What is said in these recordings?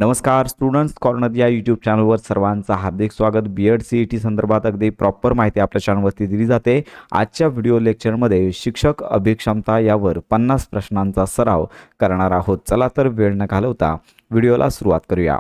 नमस्कार students corner या YouTube चॅनलवर सर्वांचं हार्दिक स्वागत। बीएड सीईटी संदर्भात अगदी प्रॉपर माहिती आपल्या चॅनलवरती दिली जाते। आजच्या व्हिडिओ लेक्चरमध्ये शिक्षक अभिक्षमता यावर 50 प्रश्नांचा सराव करणार आहोत। चला तर वेळ न घालवता व्हिडिओला सुरुवात करूया।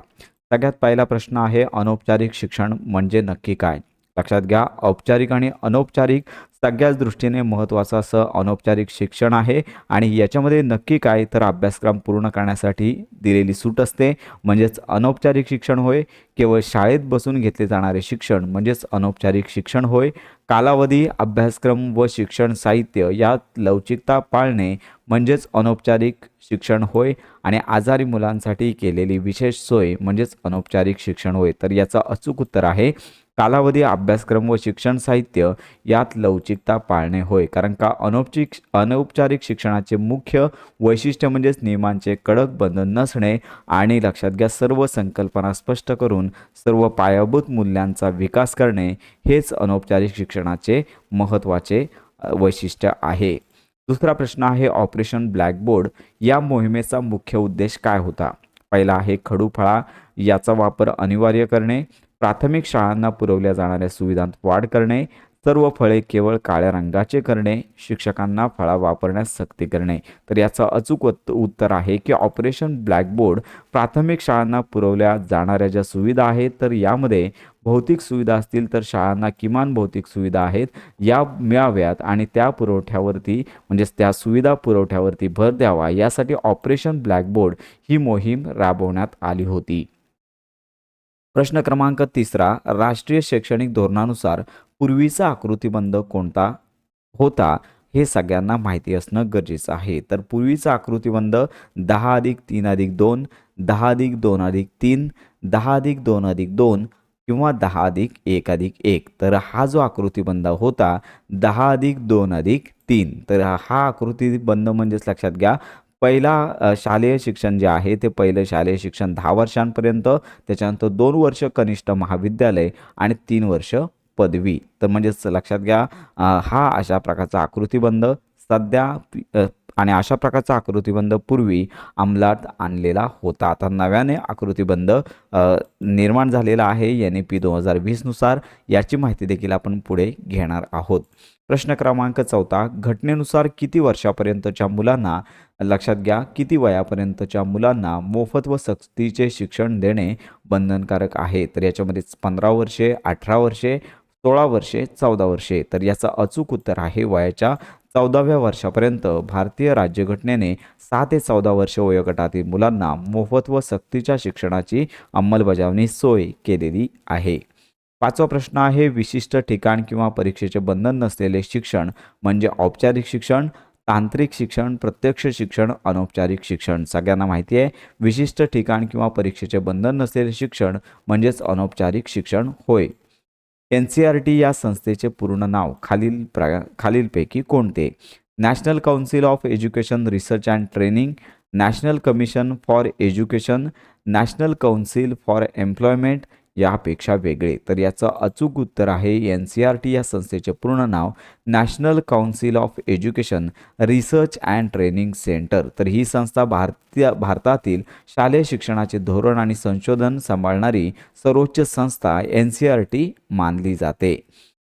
सगळ्यात पहिला प्रश्न आहे, अनौपचारिक शिक्षण म्हणजे नक्की काय? लक्षात घ्या, औपचारिक आणि अनौपचारिक सगळ्याच दृष्टीने महत्त्वाचं असं अनौपचारिक शिक्षण आहे आणि याच्यामध्ये नक्की काय तर अभ्यासक्रम पूर्ण करण्यासाठी दिलेली सूट असते, म्हणजेच अनौपचारिक शिक्षण होय। केवळ शाळेत बसून घेतले जाणारे शिक्षण म्हणजेच अनौपचारिक शिक्षण होय। कालावधी, अभ्यासक्रम व शिक्षण साहित्य यात लवचिकता पाळणे म्हणजेच अनौपचारिक शिक्षण होय आणि आजारी मुलांसाठी केलेली विशेष सोय म्हणजेच अनौपचारिक शिक्षण होय। तर याचं अचूक उत्तर आहे कालावधी, अभ्यासक्रम व शिक्षण साहित्य यात लवचिकता पाळणे होय। कारण का अनौपचारिक शिक्षणाचे मुख्य वैशिष्ट्य म्हणजेच नियमांचे कडक बंधन नसणे आणि लक्षात घ्या सर्व संकल्पना स्पष्ट करून सर्व पायाभूत मूल्यांचा विकास करणे हेच अनौपचारिक शिक्षणाचे महत्त्वाचे वैशिष्ट्य आहे। दुसरा प्रश्न आहे, ऑपरेशन ब्लॅकबोर्ड या मोहिमेचा मुख्य उद्देश काय होता? पहिला आहे, खडूफळा याचा वापर अनिवार्य करणे, प्राथमिक शाळांना पुरवल्या जाणाऱ्या सुविधांत वाढ करणे, सर्व फळे केवळ काळ्या रंगाचे करणे, शिक्षकांना फळा वापरण्यास सक्ती करणे। तर याचं अचूक उत्तर आहे की ऑपरेशन ब्लॅकबोर्ड प्राथमिक शाळांना पुरवल्या जाणाऱ्या ज्या सुविधा आहेत तर यामध्ये भौतिक सुविधा असतील तर शाळांना किमान भौतिक सुविधा आहेत या मिळाव्यात आणि त्या पुरवठ्यावरती म्हणजेच त्या सुविधा पुरवठ्यावरती भर द्यावा यासाठी ऑपरेशन ब्लॅकबोर्ड ही मोहीम राबवण्यात आली होती। प्रश्न क्रमांक 3, राष्ट्रीय शैक्षणिक धोरणानुसार पूर्वीचा आकृतिबंध कोणता होता हे सगळ्यांना माहिती असणं गरजेचं आहे। तर पूर्वीचा आकृतिबंध 10+3+2, 10+2+3, 10+2+2 किंवा 10+1+1। तर हा जो आकृतिबंध होता 10+2+3, तर हा आकृतिबंध म्हणजेच लक्षात घ्या पहिला शालेय शिक्षण जे आहे ते पहिलं शालेय शिक्षण 10 वर्षांपर्यंत, त्याच्यानंतर 2 वर्ष कनिष्ठ महाविद्यालय आणि 3 वर्ष पदवी। तर म्हणजेच लक्षात घ्या हा अशा प्रकारचा आकृतिबंध सध्या आणि अशा प्रकारचा आकृतिबंध पूर्वी अंमलात आणलेला होता। आता नव्याने आकृतिबंध निर्माण झालेला आहे NEP 2020 नुसार, याची माहिती देखील आपण पुढे घेणार आहोत। प्रश्न क्रमांक 4, घटनेनुसार किती वर्षापर्यंतच्या मुलांना लक्षात घ्या किती वयापर्यंतच्या मुलांना मोफत व सक्तीचे शिक्षण देणे बंधनकारक आहे? तर याच्यामध्ये 15 वर्षे, 18 वर्षे, 16 वर्षे, 14 वर्षे। तर याचं अचूक उत्तर आहे वयाच्या 14व्या वर्षापर्यंत भारतीय राज्यघटनेने 6 ते 14 वर्ष वयोगटातील मुलांना मोफत व सक्तीच्या शिक्षणाची अंमलबजावणी सोय केलेली आहे। 5वा प्रश्न आहे, विशिष्ट ठिकाण किंवा परीक्षेचे बंधन नसलेले शिक्षण म्हणजे औपचारिक शिक्षण, तांत्रिक शिक्षण, प्रत्यक्ष शिक्षण, अनौपचारिक शिक्षण। सगळ्यांना माहिती आहे विशिष्ट ठिकाण किंवा परीक्षेचे बंधन नसलेले शिक्षण म्हणजेच अनौपचारिक शिक्षण होय। NCERT या संस्थेचे पूर्ण नाव खालीलपैकी कोणते? National Council of Education Research and training, national commission for education, national council for employment यापेक्षा वेगळे। तर याचं अचूक उत्तर आहे NCERT या संस्थेचे पूर्ण नाव National Council of Education Research and Training Centre. तर ही संस्था भारतातील शालेय शिक्षणाचे धोरण आणि संशोधन सांभाळणारी सर्वोच्च संस्था NCERT मानली जाते।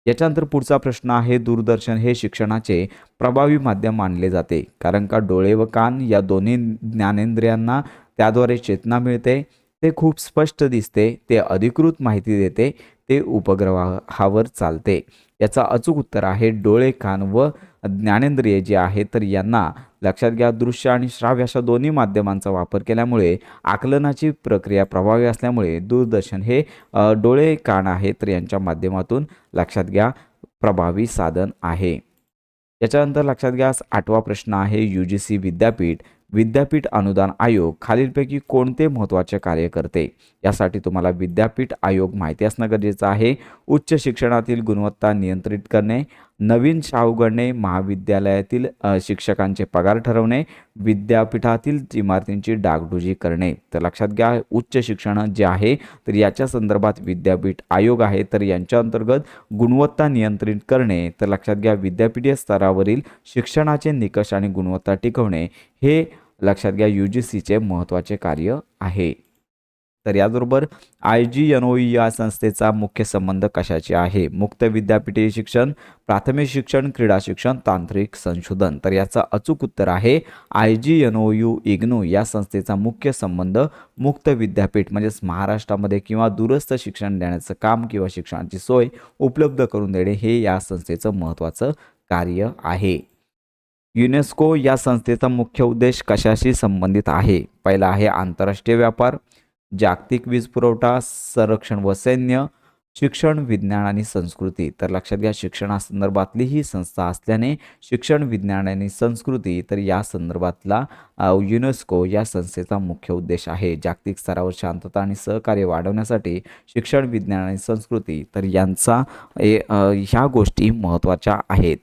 याच्यानंतर पुढचा प्रश्न आहे, दूरदर्शन हे शिक्षणाचे प्रभावी माध्यम मानले जाते कारण का डोळे व कान या दोन्ही ज्ञानेंद्रियांना त्याद्वारे चेतना मिळते, ते खूप स्पष्ट दिसते, ते अधिकृत माहिती देते, ते उपग्रहावर चालते। याचा अचूक उत्तर आहे डोळे, कान व ज्ञानेंद्रिय जे आहे तर यांना लक्षात घ्या दृश्य आणि श्राव्य अशा दोन्ही माध्यमांचा वापर केल्यामुळे आकलनाची प्रक्रिया प्रभावी असल्यामुळे दूरदर्शन हे डोळे, कान आहे तर यांच्या माध्यमातून लक्षात घ्या प्रभावी साधन आहे। याच्यानंतर लक्षात घ्या 8वा प्रश्न आहे, UGC विद्यापीठ अनुदान आयोग खालीलपैकी कोणते महत्त्वाचे कार्य करते? यासाठी तुम्हाला विद्यापीठ आयोग माहिती असणं गरजेचं आहे। उच्च शिक्षणातील गुणवत्ता नियंत्रित करणे, नवीन शाळा उघडणे, महाविद्यालयातील शिक्षकांचे पगार ठरवणे, विद्यापीठातील इमारतींची डागडुजी करणे। तर लक्षात घ्या उच्च शिक्षण जे आहे तर याच्या संदर्भात विद्यापीठ आयोग आहे तर यांच्या अंतर्गत गुणवत्ता नियंत्रित करणे, तर लक्षात घ्या विद्यापीठीय स्तरावरील शिक्षणाचे निकष आणि गुणवत्ता टिकवणे हे लक्षात घ्या UGCचे महत्त्वाचे कार्य आहे। तर याचबरोबर IGNOE या संस्थेचा मुख्य संबंध कशाची आहे? मुक्त विद्यापीठीय शिक्षण, प्राथमिक शिक्षण, क्रीडा शिक्षण, तांत्रिक संशोधन. तर याचं अचूक उत्तर आहे IGNOU इग्नू या संस्थेचा मुख्य संबंध मुक्त विद्यापीठ म्हणजेच महाराष्ट्रामध्ये किंवा दूरस्थ शिक्षण देण्याचं काम किंवा शिक्षणाची सोय उपलब्ध करून देणे हे या संस्थेचं महत्त्वाचं कार्य आहे. युनेस्को या संस्थेचा मुख्य उद्देश कशाशी संबंधित आहे? पहिला आहे आंतरराष्ट्रीय व्यापार, जागतिक वीज पुरवठा, संरक्षण व सैन्य, शिक्षण, विज्ञान आणि संस्कृती. तर लक्षात घ्या, शिक्षणासंदर्भातली ही संस्था असल्याने शिक्षण, विज्ञान आणि संस्कृती तर या संदर्भातला युनेस्को या संस्थेचा मुख्य उद्देश आहे. जागतिक स्तरावर शांतता आणि सहकार्य वाढवण्यासाठी शिक्षण, विज्ञान आणि संस्कृती तर यांचा ह्या गोष्टी महत्त्वाच्या आहेत.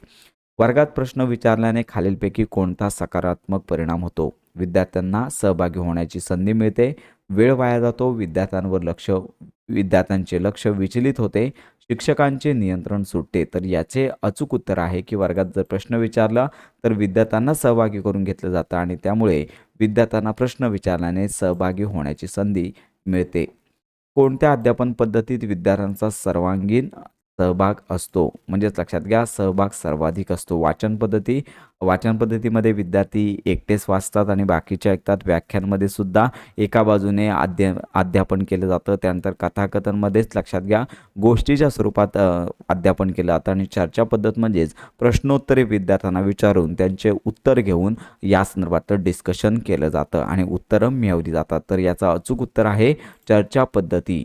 वर्गात प्रश्न विचारल्याने खालीलपैकी कोणता सकारात्मक परिणाम होतो? विद्यार्थ्यांना सहभागी होण्याची संधी मिळते, वेळ वाया जातो, विद्यार्थ्यांचे लक्ष विचलित होते, शिक्षकांचे नियंत्रण सुटते. तर याचे अचूक उत्तर आहे की वर्गात जर प्रश्न विचारला तर विद्यार्थ्यांना सहभागी करून घेतलं जातं आणि त्यामुळे विद्यार्थ्यांना प्रश्न विचारल्याने सहभागी होण्याची संधी मिळते. कोणत्या अध्यापन पद्धतीत विद्यार्थ्यांचा सर्वांगीण सहभाग असतो? म्हणजेच लक्षात घ्या, सहभाग सर्वाधिक असतो. वाचन पद्धतीमध्ये विद्यार्थी एकटेच वाचतात आणि बाकीचे ऐकतात. व्याख्यानमध्ये सुद्धा एका बाजूने अध्यापन केलं जातं. त्यानंतर कथाकथनमध्येच लक्षात घ्या गोष्टीच्या स्वरूपात अध्यापन केलं जातं आणि चर्चा पद्धत म्हणजेच प्रश्नोत्तरे विद्यार्थ्यांना विचारून त्यांचे उत्तर घेऊन या संदर्भात डिस्कशन केलं जातं आणि उत्तरं मिळवली जातात. तर याचं अचूक उत्तर आहे चर्चा पद्धती.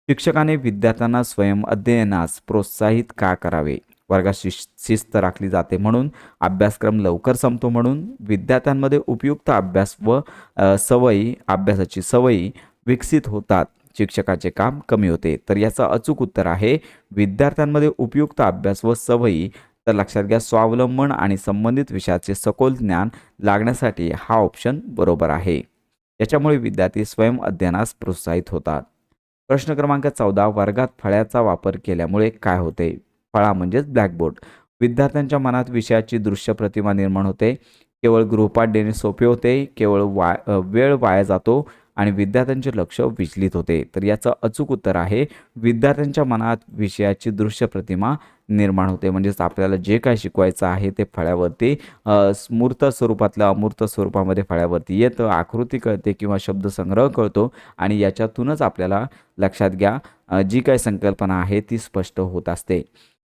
शिक्षकाने विद्यार्थ्यांना स्वयं अध्ययनास प्रोत्साहित का करावे? वर्गात शिस्त राखली जाते म्हणून, अभ्यासक्रम लवकर संपतो म्हणून, विद्यार्थ्यांमध्ये उपयुक्त अभ्यास व अभ्यासाची सवयी विकसित होतात, शिक्षकाचे काम कमी होते. तर याचं अचूक उत्तर आहे विद्यार्थ्यांमध्ये उपयुक्त अभ्यास व सवयी तर लक्षात घ्या स्वावलंबन आणि संबंधित विषयाचे सखोल ज्ञान लागण्यासाठी हा ऑप्शन बरोबर आहे. याच्यामुळे विद्यार्थी स्वयं अध्ययनास प्रोत्साहित होतात. प्रश्न क्रमांक 14, वर्गात फळ्याचा वापर केल्यामुळे काय होते? फळा म्हणजेच ब्लॅकबोर्ड. विद्यार्थ्यांच्या मनात विषयाची दृश्य प्रतिमा निर्माण होते, केवळ गृहपाठ देणे सोपे होते, केवळ वेळ वाया जातो आणि विद्यार्थ्यांचे लक्ष विचलित होते. तर याचं अचूक उत्तर आहे विद्यार्थ्यांच्या मनात विषयाची दृश्य प्रतिमा निर्माण होते. म्हणजेच आपल्याला जे काय शिकवायचं आहे ते फळ्यावरती मूर्त स्वरूपातल्या अमूर्त स्वरूपामध्ये फळ्यावरती येतं, आकृती कळते किंवा शब्दसंग्रह कळतो आणि याच्यातूनच आपल्याला लक्षात घ्या जी काही संकल्पना आहे ती स्पष्ट होत असते.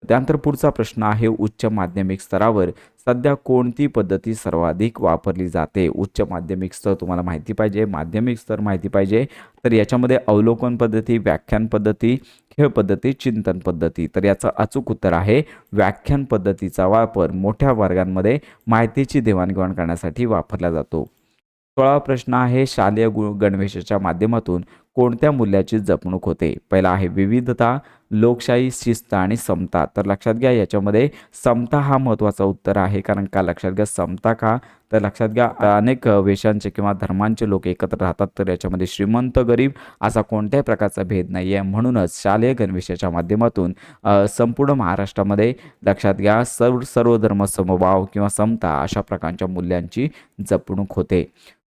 त्यानंतर पुढचा प्रश्न आहे उच्च माध्यमिक स्तरावर सध्या कोणती पद्धती सर्वाधिक वापरली जाते? उच्च माध्यमिक स्तर तुम्हाला माहिती पाहिजे, माध्यमिक स्तर माहिती पाहिजे. तर याच्यामध्ये अवलोकन पद्धती, व्याख्यान पद्धती, खेळ पद्धती, चिंतन पद्धती. तर याचं अचूक उत्तर आहे व्याख्यान पद्धतीचा वापर मोठ्या वर्गांमध्ये माहितीची देवाणघेवाण करण्यासाठी वापरला जातो. 16 प्रश्न आहे शालेय गणवेशाच्या माध्यमातून कोणत्या मूल्याची जपणूक होते? पहिला आहे विविधता, लोकशाही, शिस्त आणि समता. तर लक्षात घ्या याच्यामध्ये समता हा महत्त्वाचा उत्तर आहे. कारण का लक्षात घ्या समता का? तर लक्षात घ्या अनेक वेशांचे किंवा धर्मांचे लोक एकत्र राहतात. तर याच्यामध्ये श्रीमंत गरीब असा कोणत्याही प्रकारचा भेद नाही आहे. म्हणूनच शालेय गणवेशाच्या माध्यमातून संपूर्ण महाराष्ट्रामध्ये लक्षात घ्या सर्व धर्म समभाव किंवा समता अशा प्रकारच्या मूल्यांची जपणूक होते.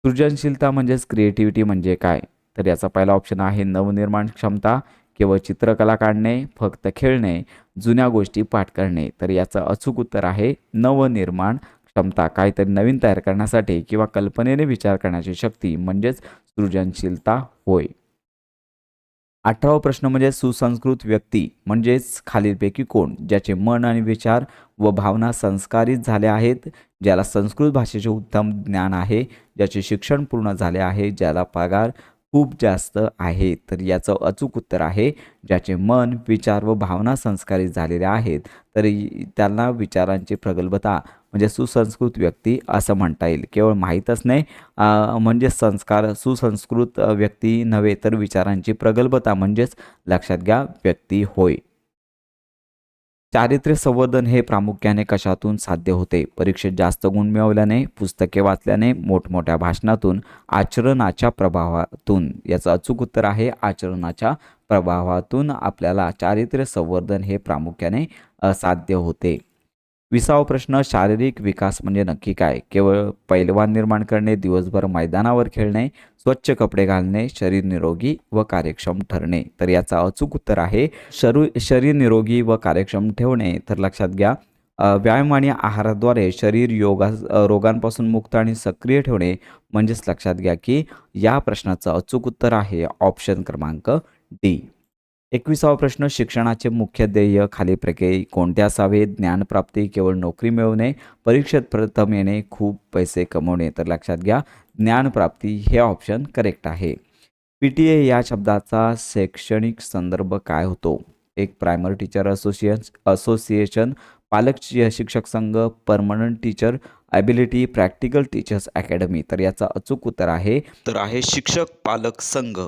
सृजनशीलता म्हणजेच क्रिएटिव्हिटी म्हणजे काय? तर याचा पहिला ऑप्शन आहे नवनिर्माण क्षमता, केवळ चित्रकला काढणे, फक्त खेळणे, जुन्या गोष्टी पाठ करणे. तर याचं अचूक उत्तर आहे नवनिर्माण क्षमता. काहीतरी नवीन तयार करण्यासाठी किंवा कल्पनेने विचार करण्याची शक्ती म्हणजेच सृजनशीलता होय. 18वा प्रश्न म्हणजे सुसंस्कृत व्यक्ती म्हणजेच खालीलपैकी कोण? ज्याचे मन आणि विचार व भावना संस्कारित झाले आहेत, ज्याला संस्कृत भाषेचे उत्तम ज्ञान आहे, ज्याचे शिक्षण पूर्ण झाले आहे, ज्याला पगार खूप जास्त आहे. तर याचं अचूक उत्तर आहे ज्याचे मन, विचार व भावना संस्कारित झालेले आहेत तर त्यांना विचारांची प्रगल्भता म्हणजे सुसंस्कृत व्यक्ती असं म्हणता येईल. केवळ माहीतच नाही म्हणजे सुसंस्कृत व्यक्ती नव्हे तर विचारांची प्रगल्भता म्हणजेच लक्षात घ्या व्यक्ती होय. चारित्र्य संवर्धन हे प्रामुख्याने कशातून साध्य होते? परीक्षेत जास्त गुण मिळवल्याने, पुस्तके वाचल्याने, मोठमोठ्या भाषणातून, आचरणाच्या प्रभावातून. याचं अचूक उत्तर आहे आचरणाच्या प्रभावातून आपल्याला चारित्र्य संवर्धन हे प्रामुख्याने साध्य होते. 20वा प्रश्न, शारीरिक विकास म्हणजे नक्की काय? केवळ पैलवान निर्माण करणे, दिवसभर मैदानावर खेळणे, स्वच्छ कपडे घालणे, शरीर निरोगी व कार्यक्षम ठरणे. तर याचा अचूक उत्तर आहे शरीर निरोगी व कार्यक्षम ठेवणे. तर लक्षात घ्या, व्यायाम आणि आहाराद्वारे शरीर रोगांपासून मुक्त आणि सक्रिय ठेवणे. म्हणजेच लक्षात घ्या की या प्रश्नाचं अचूक उत्तर आहे ऑप्शन क्रमांक डी. 21वा प्रश्न, शिक्षणाचे मुख्य ध्येय खालीलपैकी कोणते असावे? ज्ञानप्राप्ती, केवळ नोकरी मिळवणे, परीक्षेत प्रथम येणे, खूप पैसे कमवणे. तर लक्षात घ्या, ज्ञानप्राप्ती हे ऑप्शन करेक्ट आहे. PTA या शब्दाचा शैक्षणिक संदर्भ काय होतो? एक प्रायमरी टीचर असोसिएशन, पालक शिक्षक संघ, permanent teacher ability, practical teachers academy. तर याचा अचूक उत्तर आहे शिक्षक पालक संघ.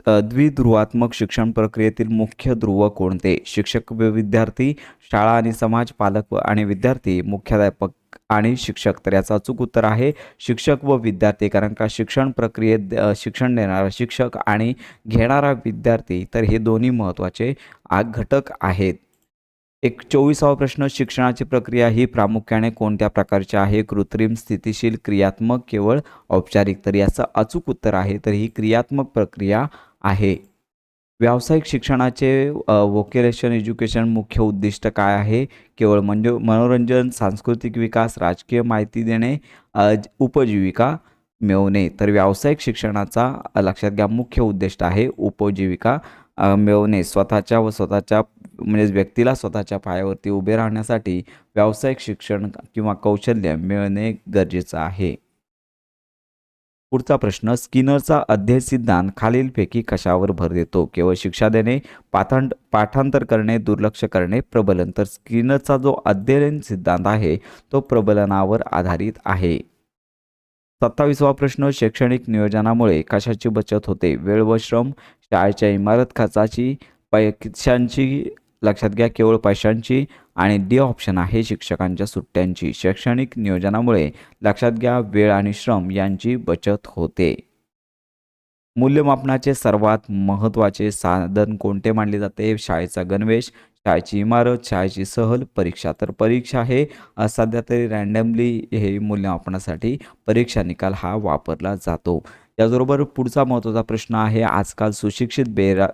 द्विध्रुवात्मक शिक्षण प्रक्रियेतील मुख्य ध्रुव कोणते? शिक्षक व विद्यार्थी, शाळा आणि समाज, पालक आणि विद्यार्थी, मुख्याध्यापक आणि शिक्षक. तर याचं अचूक उत्तर आहे शिक्षक व विद्यार्थी. कारण का शिक्षण प्रक्रियेत शिक्षण देणारा शिक्षक आणि घेणारा विद्यार्थी, तर हे दोन्ही महत्त्वाचे घटक आहेत. 24वा प्रश्न, शिक्षणाची प्रक्रिया ही प्रामुख्याने कोणत्या प्रकारची आहे? कृत्रिम, स्थितिशील, क्रियात्मक, केवळ औपचारिक. तर याचं अचूक उत्तर आहे ही क्रियात्मक प्रक्रिया आहे. व्यावसायिक शिक्षणाचे व्होकेशनल एज्युकेशन मुख्य उद्दिष्ट काय आहे? केवळ मनोरंजन, सांस्कृतिक विकास, राजकीय माहिती देणे, उपजीविका मिळवणे. तर व्यावसायिक शिक्षणाचा लक्षात घ्या मुख्य उद्दिष्ट आहे उपजीविका मिळवणे. स्वतःच्या म्हणजे व्यक्तीला स्वतःच्या पायावरती उभे राहण्यासाठी व्यावसायिक शिक्षण किंवा कौशल्य मिळणे गरजेचं आहे. पुढचा प्रश्न, स्किनरचा अध्ययन सिद्धांत खालीलपैकी कशावर भर देतो? केवळ शिक्षा देणे, पाठांतर करणे, दुर्लक्ष करणे, प्रबलन. तर स्किनरचा जो अध्ययन सिद्धांत आहे तो प्रबलनावर आधारित आहे. 27वा प्रश्न, शैक्षणिक नियोजनामुळे कशाची बचत होते? वेळ व श्रम, शाळेच्या इमारत खर्चाची, पैशांची. लक्षात घ्या केवळ पैशांची. आणि डी ऑप्शन आहे शिक्षकांच्या सुट्ट्यांची. शैक्षणिक नियोजनामुळे लक्षात घ्या वेळ आणि श्रम यांची बचत होते. मूल्यमापनाचे सर्वात महत्त्वाचे साधन कोणते मानले जाते? शाळेचा गणवेश, शाळेची इमारत, शाळेची सहल, परीक्षा. तर परीक्षा हे सध्या तरी रँडमली हे मूल्यमापनासाठी परीक्षा निकाल हा वापरला जातो. त्याचबरोबर पुढचा महत्त्वाचा प्रश्न आहे, आजकाल सुशिक्षित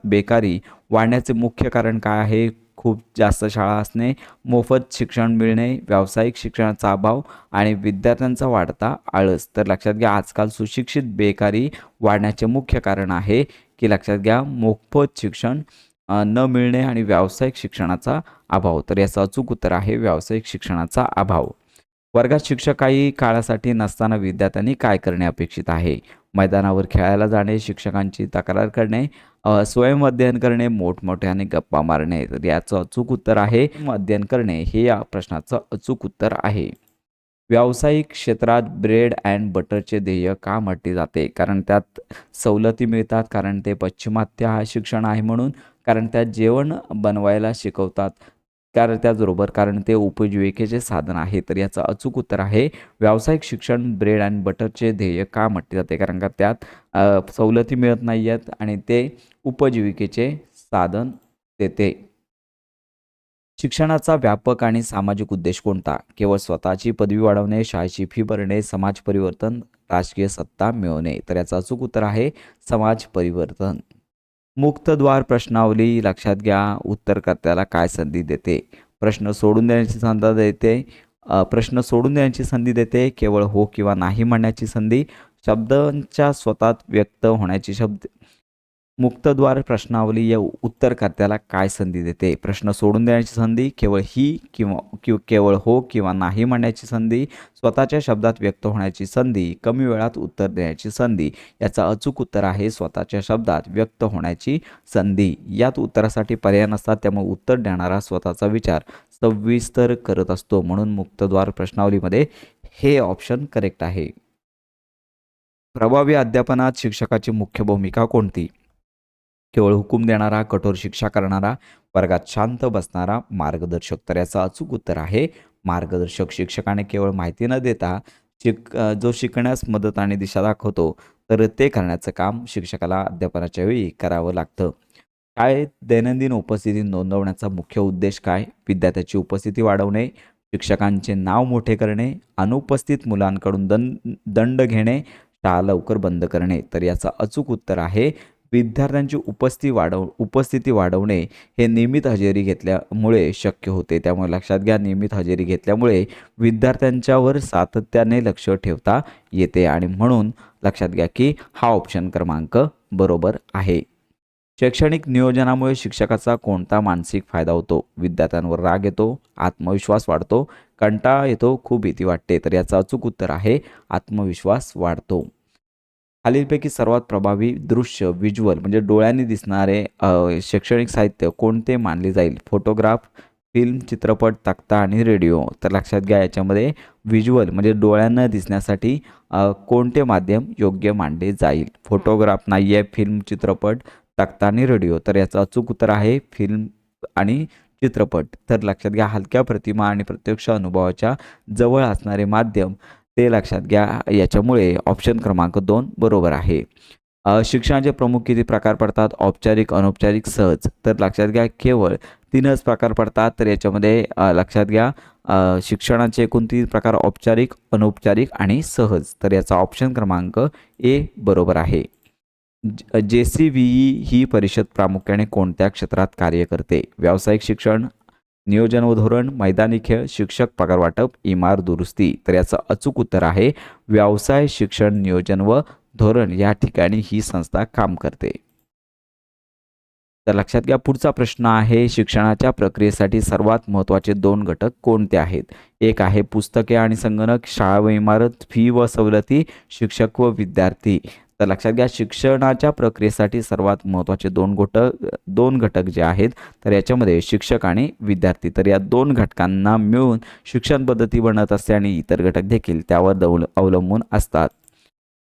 बेकारी वाढण्याचे मुख्य कारण काय आहे? खूप जास्त शाळा असणे, मोफत शिक्षण मिळणे, व्यावसायिक शिक्षणाचा अभाव आणि विद्यार्थ्यांचा वाढता आळस. तर लक्षात घ्या आजकाल सुशिक्षित बेकारी वाढण्याचे मुख्य कारण आहे की लक्षात घ्या मोफत शिक्षण न मिळणे आणि व्यावसायिक शिक्षणाचा अभाव. तर याचं अचूक उत्तर आहे व्यावसायिक शिक्षणाचा अभाव. वर्गात शिक्षक काही काळासाठी नसताना विद्यार्थ्यांनी काय करणे अपेक्षित आहे? मैदानावर खेळायला जाणे, शिक्षकांची तक्रार करणे, स्वयं अध्ययन करणे, मोठमोठ्याने गप्पा मारणे. तर याचं अचूक उत्तर आहे अध्ययन करणे हे या प्रश्नाचं अचूक उत्तर आहे. व्यावसायिक क्षेत्रात ब्रेड अँड बटरचे ध्येय का म्हटले जाते? कारण त्यात सवलती मिळतात, कारण ते पाश्चिमात्य शिक्षण आहे म्हणून, कारण त्यात जेवण बनवायला शिकवतात, कारण ते उपजीविकेचे साधन आहे. तर याचं अचूक उत्तर आहे व्यावसायिक शिक्षण ब्रेड अँड बटरचे ध्येय का म्हटले जाते? कारण का त्यात सवलती मिळत नाही आहेत आणि ते उपजीविकेचे साधन देते. शिक्षणाचा व्यापक आणि सामाजिक उद्देश कोणता? केवळ स्वतःची पदवी वाढवणे, शाळेची फी भरणे, समाज परिवर्तन, राजकीय सत्ता मिळवणे. तर याचं अचूक उत्तर आहे समाज परिवर्तन. मुक्तद्वार प्रश्नावली लक्षात घ्या उत्तरकर्त्याला काय संधी देते? प्रश्न सोडून देण्याची संधी देते, केवळ हो किंवा नाही म्हणण्याची संधी, शब्दांच्या स्वतः व्यक्त होण्याची मुक्तद्वार प्रश्नावली या उत्तरकर्त्याला काय संधी देते? प्रश्न सोडून देण्याची संधी, केवळ ही केवळ हो किंवा नाही म्हणण्याची संधी, स्वतःच्या शब्दात व्यक्त होण्याची संधी, कमी वेळात उत्तर देण्याची संधी. याचा अचूक उत्तर आहे स्वतःच्या शब्दात व्यक्त होण्याची संधी. यात उत्तरासाठी पर्याय नसतात, त्यामुळे उत्तर देणारा स्वतःचा विचार सविस्तर करत असतो, म्हणून मुक्तद्वार प्रश्नावलीमध्ये हे ऑप्शन करेक्ट आहे. प्रभावी अध्यापनात शिक्षकाची मुख्य भूमिका कोणती? केवळ हुकूम देणारा, कठोर शिक्षा करणारा, वर्गात शांत बसणारा, मार्गदर्शक. तर याचं अचूक उत्तर आहे मार्गदर्शक. शिक्षकाने केवळ माहिती न देता जो शिकण्यास मदत आणि दिशा दाखवतो, तर ते करण्याचं काम शिक्षकाला अध्यापनाच्या वेळी करावं लागतं. शाळेत दैनंदिन उपस्थिती नोंदवण्याचा मुख्य उद्देश काय? विद्यार्थ्याची उपस्थिती वाढवणे, शिक्षकांचे नाव मोठे करणे, अनुपस्थित मुलांकडून दंड घेणे, शाळा लवकर बंद करणे. तर याचं अचूक उत्तर आहे विद्यार्थ्यांची उपस्थिती वाढवणे. हे नियमित हजेरी घेतल्यामुळे शक्य होते. त्यामुळे लक्षात घ्या, नियमित हजेरी घेतल्यामुळे विद्यार्थ्यांच्यावर सातत्याने लक्ष ठेवता येते आणि म्हणून लक्षात घ्या की हा ऑप्शन क्रमांक बरोबर आहे. शैक्षणिक नियोजनामुळे शिक्षकाचा कोणता मानसिक फायदा होतो? विद्यार्थ्यांवर राग येतो, आत्मविश्वास वाढतो, कंटाळा येतो, खूप भीती वाटते. तर याचं अचूक उत्तर आहे आत्मविश्वास वाढतो. खालीलपैकी सर्वात प्रभावी दृश्य व्हिज्युअल म्हणजे डोळ्यांनी दिसणारे शैक्षणिक साहित्य कोणते मानले जाईल? फोटोग्राफ, फिल्म, चित्रपट, तक्ता आणि रेडिओ. तर लक्षात घ्या, याच्यामध्ये व्हिज्युअल म्हणजे डोळ्यांना दिसण्यासाठी कोणते माध्यम योग्य मानले जाईल? फोटोग्राफ नाही आहे, फिल्म, चित्रपट, तक्ता आणि रेडिओ. तर याचं अचूक उत्तर आहे फिल्म आणि चित्रपट. तर लक्षात घ्या, हलक्या प्रतिमा आणि प्रत्यक्ष अनुभवाच्या जवळ असणारे माध्यम ते लक्षात घ्या. याच्यामुळे ऑप्शन क्रमांक 2 बरोबर आहे. शिक्षणाचे प्रमुख किती प्रकार पडतात? औपचारिक, अनौपचारिक, सहज. तर लक्षात घ्या, केवळ 3च प्रकार पडतात. तर याच्यामध्ये लक्षात घ्या, शिक्षणाचे एकूण 3 प्रकार औपचारिक, अनौपचारिक आणि सहज. तर याचा ऑप्शन क्रमांक ए बरोबर आहे. JCVE ही परिषद प्रामुख्याने कोणत्या क्षेत्रात कार्य करते? व्यावसायिक शिक्षण, नियोजन व धोरण, मैदानी खेळ, शिक्षक पगार वाटप, इमारत दुरुस्ती. तर याचं अचूक उत्तर आहे व्यवसाय शिक्षण, नियोजन व धोरण या ठिकाणी ही संस्था काम करते. तर लक्षात घ्या, पुढचा प्रश्न आहे शिक्षणाच्या प्रक्रियेसाठी सर्वात महत्त्वाचे 2 घटक कोणते आहेत? एक आहे पुस्तके आणि संगणक, शाळा व इमारत, फी व सवलती, शिक्षक व विद्यार्थी. तर लक्षात घ्या, शिक्षणाच्या प्रक्रियेसाठी सर्वात महत्त्वाचे 2 घटक जे आहेत, तर याच्यामध्ये शिक्षक आणि विद्यार्थी. तर या 2 घटकांना मिळून शिक्षण पद्धती बनत असते आणि इतर घटक देखील त्यावर अवलंबून असतात.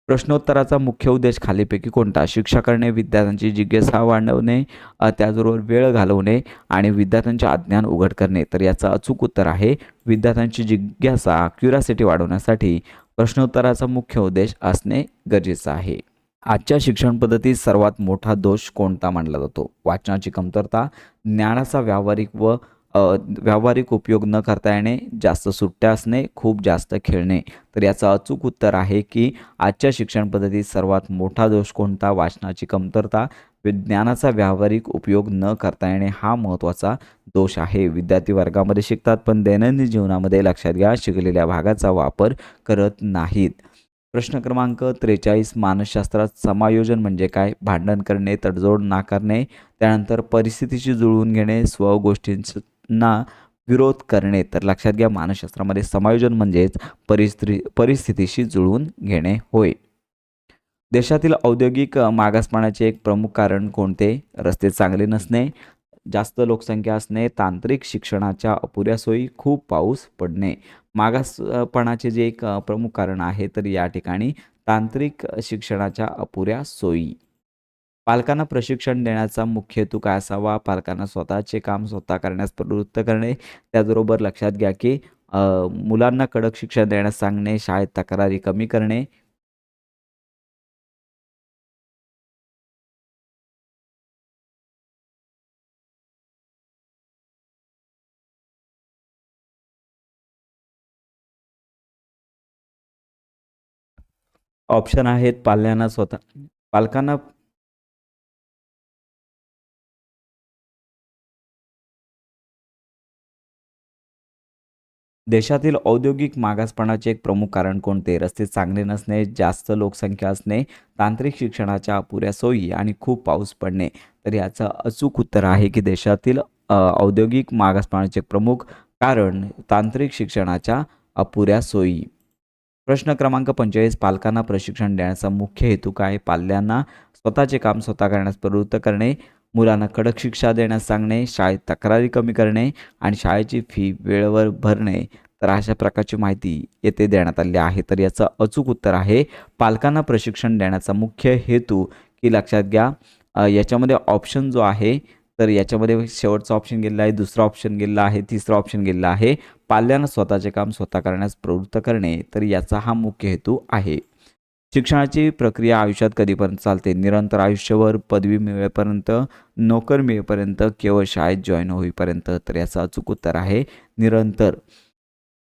प्रश्नोत्तराचा मुख्य उद्देश खालीलपैकी कोणता? शिक्षकाने विद्यार्थ्यांची जिज्ञासा वाढवणे, त्याचबरोबर वेळ घालवणे आणि विद्यार्थ्यांचे अज्ञान उघड करणे. तर याचं अचूक उत्तर आहे विद्यार्थ्यांची जिज्ञासा, क्युरिओसिटी वाढवण्यासाठी प्रश्नोत्तराचा मुख्य उद्देश असणे गरजेचं आहे. आजच्या शिक्षण पद्धतीत सर्वात मोठा दोष कोणता मानला जातो? वाचनाची कमतरता, ज्ञानाचा व्यावहारिक उपयोग न करता येणे, जास्त सुट्ट्या असणे, खूप जास्त खेळणे. तर याचं अचूक उत्तर आहे की आजच्या शिक्षण पद्धतीत सर्वात मोठा दोष कोणता? वाचनाची कमतरता, ज्ञानाचा व्यावहारिक उपयोग न करता येणे हा महत्त्वाचा दोष आहे. विद्यार्थी वर्गामध्ये शिकतात पण दैनंदिन जीवनामध्ये लक्षात घ्या शिकलेल्या भागाचा वापर करत नाहीत. प्रश्न क्रमांक 43 मानसशास्त्रात समायोजन म्हणजे काय? भांडण करणे, तडजोड नाकारणे, त्यानंतर परिस्थितीशी जुळवून घेणे, स्वगोष्टींना विरोध करणे. तर लक्षात घ्या, मानसशास्त्रामध्ये समायोजन म्हणजेच परिस्थितीशी जुळवून घेणे होय. देशातील औद्योगिक मागासपणाचे एक प्रमुख कारण कोणते? रस्ते चांगले नसणे, जास्त लोकसंख्या असणे, तांत्रिक शिक्षणाच्या अपुऱ्या सोयी, खूप पाऊस पडणे. मागासपणाचे जे एक प्रमुख कारण आहे तर या ठिकाणी तांत्रिक शिक्षणाच्या अपुऱ्या सोयी. पालकांना प्रशिक्षण देण्याचा मुख्य हेतू काय असावा? पालकांना स्वतःचे काम स्वतः करण्यास प्रवृत्त करणे, त्याचबरोबर लक्षात घ्या की मुलांना कडक शिक्षण देण्यास सांगणे, शाळेत तक्रारी कमी करणे. ऑप्शन आहेत पालकांना देशातील औद्योगिक मागासपणाचे एक प्रमुख कारण कोणते? रस्ते चांगले नसणे, जास्त लोकसंख्या असणे, तांत्रिक शिक्षणाच्या अपुऱ्या सोयी आणि खूप पाऊस पडणे. तर याचं अचूक उत्तर आहे की देशातील औद्योगिक मागासपणाचे प्रमुख कारण तांत्रिक शिक्षणाच्या अपुऱ्या सोयी. प्रश्न क्रमांक 45 पालकांना प्रशिक्षण देण्याचा मुख्य हेतू काय? पाल्यांना स्वतःचे काम स्वतः करण्यास प्रवृत्त करणे, मुलांना कडक शिक्षा देण्यास सांगणे, शाळेत तक्रारी कमी करणे आणि शाळेची फी वेळेवर भरणे. तर अशा प्रकारची माहिती येथे देण्यात आली आहे. तर याचं अचूक उत्तर आहे पालकांना प्रशिक्षण देण्याचा मुख्य हेतू की लक्षात घ्या याच्यामध्ये ऑप्शन जो आहे तर याच्यामध्ये शेवटचा ऑप्शन गेलेला आहे, दुसरा ऑप्शन गेलेला आहे, तिसरा ऑप्शन गेलेला आहे पाल्यांना स्वतःचे काम स्वतः करण्यास प्रवृत्त करणे. तर याचा हा मुख्य हेतू आहे. शिक्षणाची प्रक्रिया आयुष्यात कधीपर्यंत चालते? निरंतर आयुष्यभर, पदवी मिळेपर्यंत, नोकर मिळेपर्यंत, केवळ शाळेत जॉईन होईपर्यंत. तर याचं अचूक उत्तर आहे निरंतर.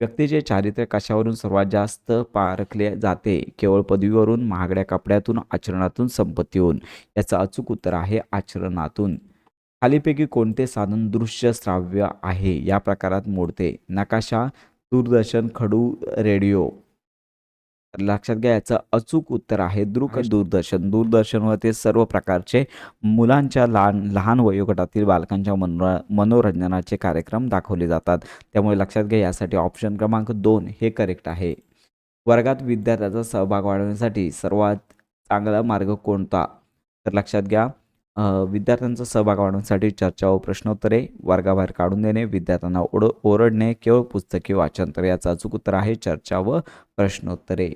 व्यक्तीचे चारित्र्य कशावरून सर्वात जास्त पारखले जाते? केवळ पदवीवरून, महागड्या कपड्यातून, आचरणातून, संपत्तीहून. याचं अचूक उत्तर आहे आचरणातून. खालीपैकी कोणते साधन दृश्य श्राव्य आहे या प्रकारात मोडते? नकाशा, दूरदर्शन, खडू, रेडिओ. तर लक्षात घ्या याचं अचूक उत्तर आहे दूरदर्शन. दूरदर्शनवर ते सर्व प्रकारचे मुलांच्या लहान वयोगटातील बालकांच्या मनोरंजनाचे कार्यक्रम दाखवले जातात. त्यामुळे लक्षात घ्या यासाठी ऑप्शन क्रमांक 2 हे करेक्ट आहे. वर्गात विद्यार्थ्याचा सहभाग वाढवण्यासाठी सर्वात चांगला मार्ग कोणता? तर लक्षात घ्या विद्यार्थ्यांचा सहभाग वाढवण्यासाठी चर्चा व प्रश्नोत्तरे, वर्गाबाहेर काढून देणे, विद्यार्थ्यांना ओरडणे, केवळ पुस्तकी वाचन. तर याचं अचूक उत्तर आहे चर्चा व प्रश्नोत्तरे.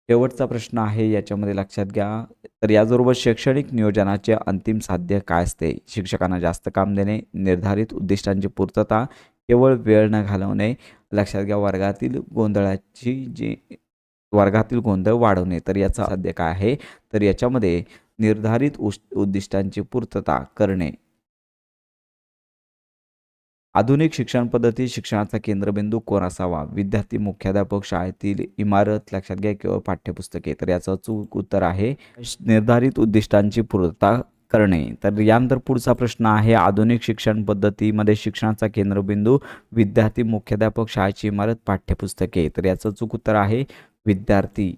शेवटचा प्रश्न आहे याच्यामध्ये लक्षात घ्या. तर याचबरोबर शैक्षणिक नियोजनाचे अंतिम साध्य काय असते? शिक्षकांना जास्त काम देणे, निर्धारित उद्दिष्टांची पूर्तता, केवळ वेळ न घालवणे. लक्षात घ्या वर्गातील गोंधळ वाढवणे. तर याचा साध्य काय आहे? तर याच्यामध्ये निर्धारित उद्दिष्टांची पूर्तता करणे. आधुनिक शिक्षण पद्धती शिक्षणाचा केंद्रबिंदू कोण असावा? विद्यार्थी, मुख्याध्यापक, शाळेतील इमारत. लक्षात घ्या केवळ पाठ्यपुस्तके. तर याचं अचूक उत्तर आहे निर्धारित उद्दिष्टांची पूर्तता करणे. तर यानंतर पुढचा प्रश्न आहे आधुनिक शिक्षण पद्धतीमध्ये शिक्षणाचा केंद्रबिंदू विद्यार्थी, मुख्याध्यापक, शाळेची इमारत, पाठ्यपुस्तके. तर याचं अचूक उत्तर आहे विद्यार्थी.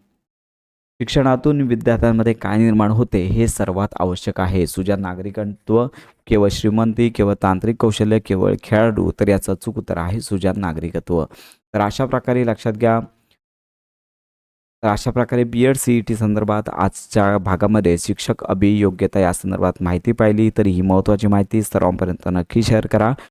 शिक्षणातून विद्यार्थ्यांमध्ये काय निर्माण होते हे सर्वात आवश्यक आहे. सुजाण नागरिकत्व, केवळ श्रीमंती, केवळ तांत्रिक कौशल्य, केवळ खेळाडू. तर याचं अचूक उत्तर आहे सुजाण नागरिकत्व. तर अशा प्रकारे लक्षात घ्या. तर अशा प्रकारे BEd CET संदर्भात आजच्या भागामध्ये शिक्षक अभियोग्यता या संदर्भात माहिती पाहिली. तर ही महत्त्वाची माहिती सर्वांपर्यंत नक्की शेअर करा.